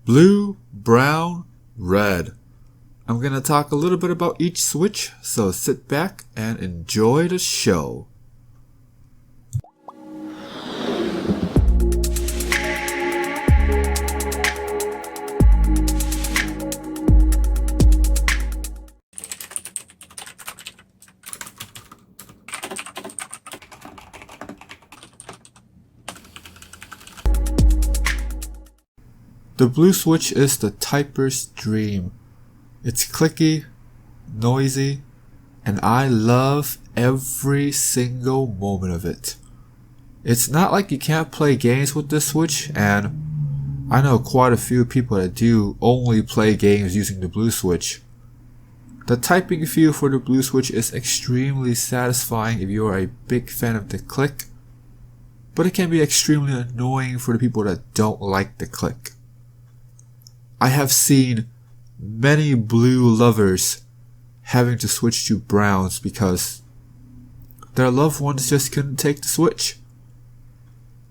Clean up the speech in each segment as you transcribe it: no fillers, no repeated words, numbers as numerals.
blue, brown, red. I'm going to talk a little bit about each switch, so sit back and enjoy the show. The blue switch is the typer's dream. It's clicky, noisy, and I love every single moment of it. It's not like you can't play games with this switch, and I know quite a few people that do only play games using the blue switch. The typing feel for the blue switch is extremely satisfying if you are a big fan of the click, but it can be extremely annoying for the people that don't like the click. I have seen many blue lovers having to switch to browns because their loved ones just couldn't take the switch.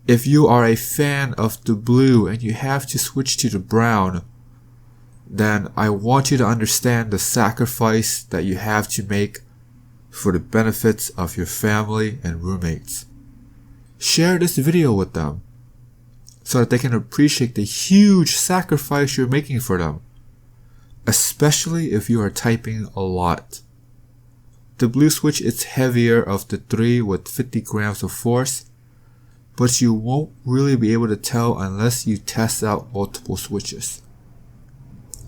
If you are a fan of the blue and you have to switch to the brown, then I want you to understand the sacrifice that you have to make for the benefits of your family and roommates. Share this video with them so that they can appreciate the huge sacrifice you're making for them, especially if you are typing a lot. The blue switch is heavier of the three with 50 grams of force, but you won't really be able to tell unless you test out multiple switches.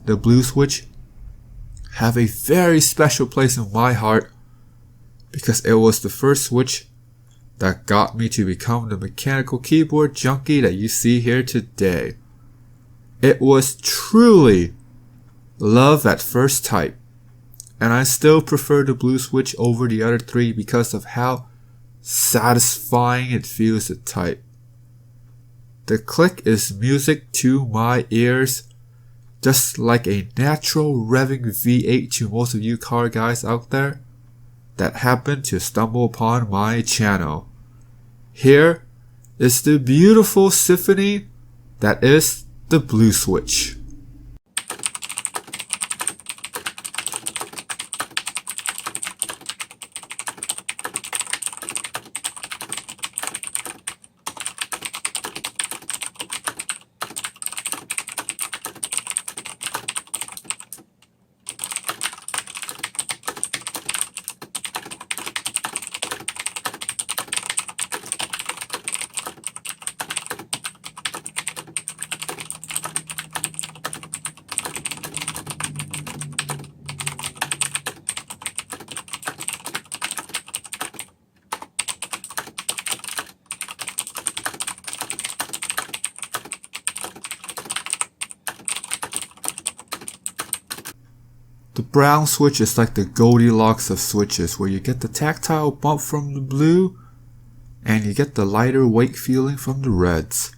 The blue switch have a very special place in my heart because it was the first switch that got me to become the mechanical keyboard junkie that you see here today. It was truly love at first type, and I still prefer the blue switch over the other three because of how satisfying it feels to type. The click is music to my ears, just like a natural revving V8 to most of you car guys out there that happen to stumble upon my channel. Here is the beautiful symphony that is the blue switch. The brown switch is like the Goldilocks of switches, where you get the tactile bump from the blue and you get the lighter weight feeling from the reds.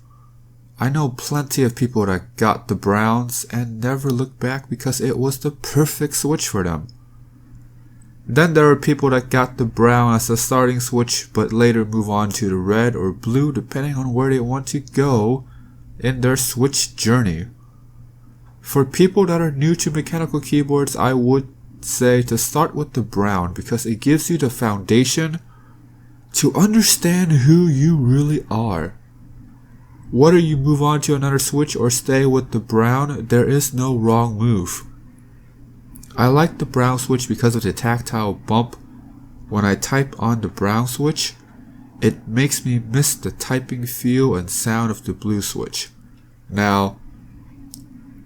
I know plenty of people that got the browns and never looked back because it was the perfect switch for them. Then there are people that got the brown as a starting switch but later move on to the red or blue depending on where they want to go in their switch journey. For people that are new to mechanical keyboards, I would say to start with the brown because it gives you the foundation to understand who you really are. Whether you move on to another switch or stay with the brown, there is no wrong move. I like the brown switch because of the tactile bump. When I type on the brown switch, it makes me miss the typing feel and sound of the blue switch. Now,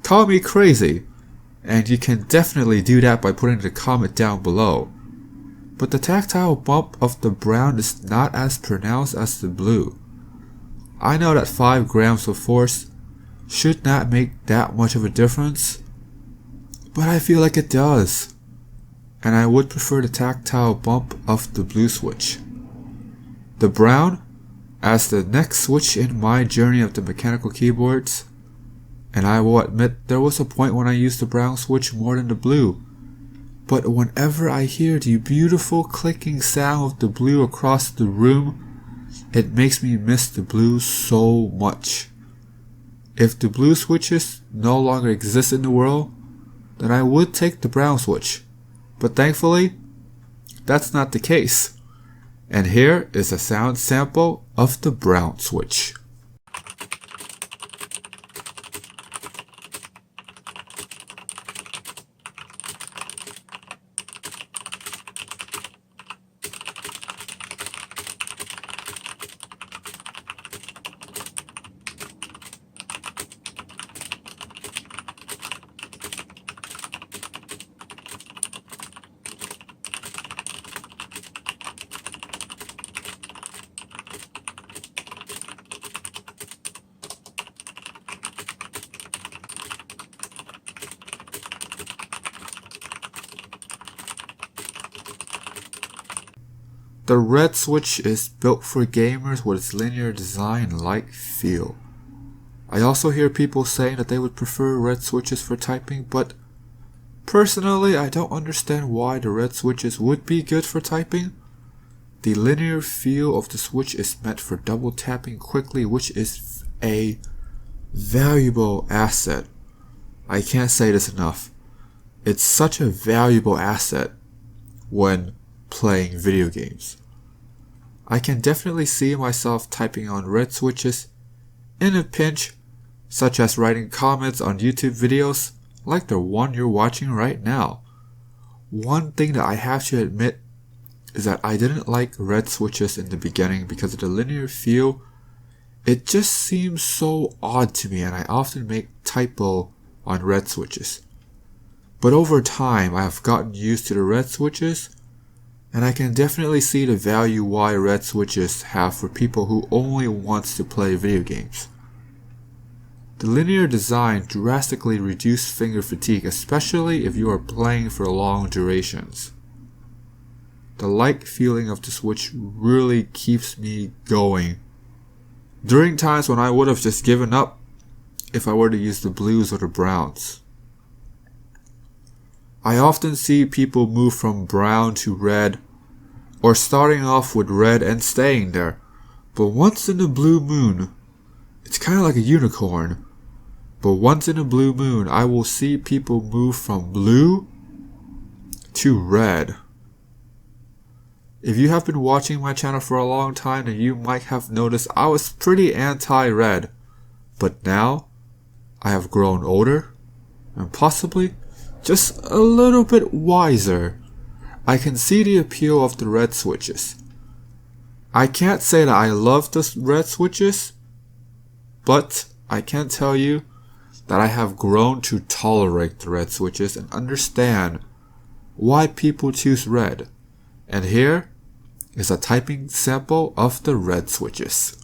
call me crazy, and you can definitely do that by putting the comment down below. But the tactile bump of the brown is not as pronounced as the blue. I know that 5 grams of force should not make that much of a difference, but I feel like it does, and I would prefer the tactile bump of the blue switch. The brown as the next switch in my journey of the mechanical keyboards, and I will admit there was a point when I used the brown switch more than the blue, but whenever I hear the beautiful clicking sound of the blue across the room, it makes me miss the blue so much. If the blue switches no longer exist in the world, then I would take the brown switch. But thankfully, that's not the case. And here is a sound sample of the brown switch. The red switch is built for gamers with its linear design and light feel. I also hear people saying that they would prefer red switches for typing, but personally I don't understand why the red switches would be good for typing. The linear feel of the switch is meant for double tapping quickly, which is a valuable asset. I can't say this enough. It's such a valuable asset when playing video games. I can definitely see myself typing on red switches in a pinch, such as writing comments on YouTube videos like the one you're watching right now. One thing that I have to admit is that I didn't like red switches in the beginning because of the linear feel. It just seems so odd to me, and I often make typo on red switches. But over time, I have gotten used to the red switches, and I can definitely see the value why red switches have for people who only wants to play video games. The linear design drastically reduces finger fatigue, especially if you are playing for long durations. The light feeling of the switch really keeps me going during times when I would have just given up if I were to use the blues or the browns. I often see people move from brown to red, or starting off with red and staying there. But once in a blue moon, it's kind of like a unicorn. But once in a blue moon, I will see people move from blue to red. If you have been watching my channel for a long time, then you might have noticed I was pretty anti-red. But now, I have grown older, and possibly just a little bit wiser. I can see the appeal of the red switches. I can't say that I love the red switches, but I can tell you that I have grown to tolerate the red switches and understand why people choose red. And here is a typing sample of the red switches.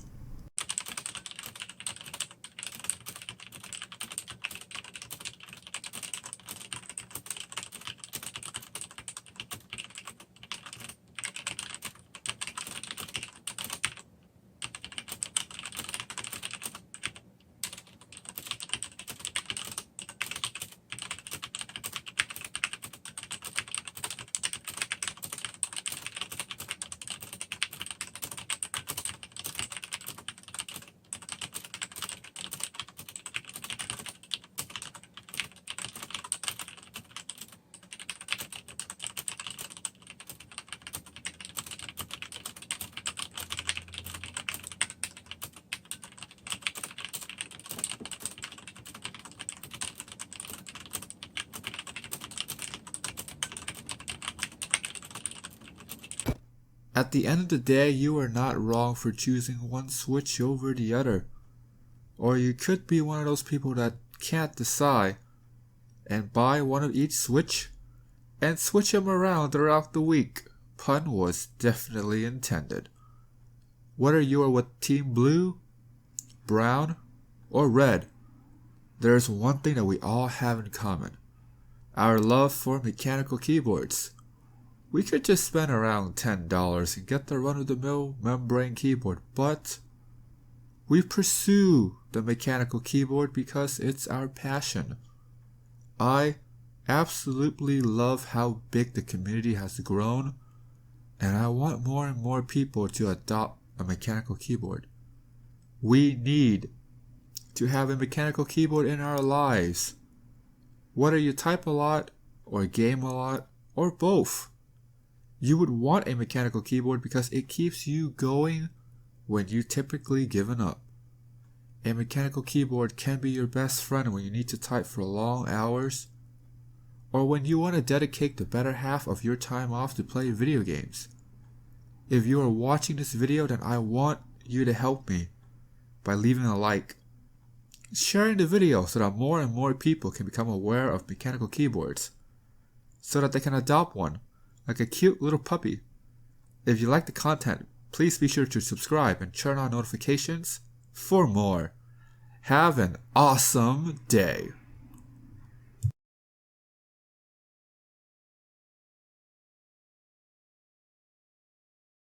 At the end of the day, you are not wrong for choosing one switch over the other. Or you could be one of those people that can't decide and buy one of each switch and switch them around throughout the week. Pun was definitely intended. Whether you are with Team Blue, Brown, or Red, there is one thing that we all have in common: our love for mechanical keyboards. We could just spend around $10 and get the run-of-the-mill membrane keyboard, but we pursue the mechanical keyboard because it's our passion. I absolutely love how big the community has grown, and I want more and more people to adopt a mechanical keyboard. We need to have a mechanical keyboard in our lives. Whether you type a lot, or game a lot, or both, you would want a mechanical keyboard because it keeps you going when you typically given up. A mechanical keyboard can be your best friend when you need to type for long hours, or when you want to dedicate the better half of your time off to play video games. If you are watching this video, then I want you to help me by leaving a like, sharing the video so that more and more people can become aware of mechanical keyboards, so that they can adopt one, like a cute little puppy. If you like the content, please be sure to subscribe and turn on notifications for more. Have an awesome day.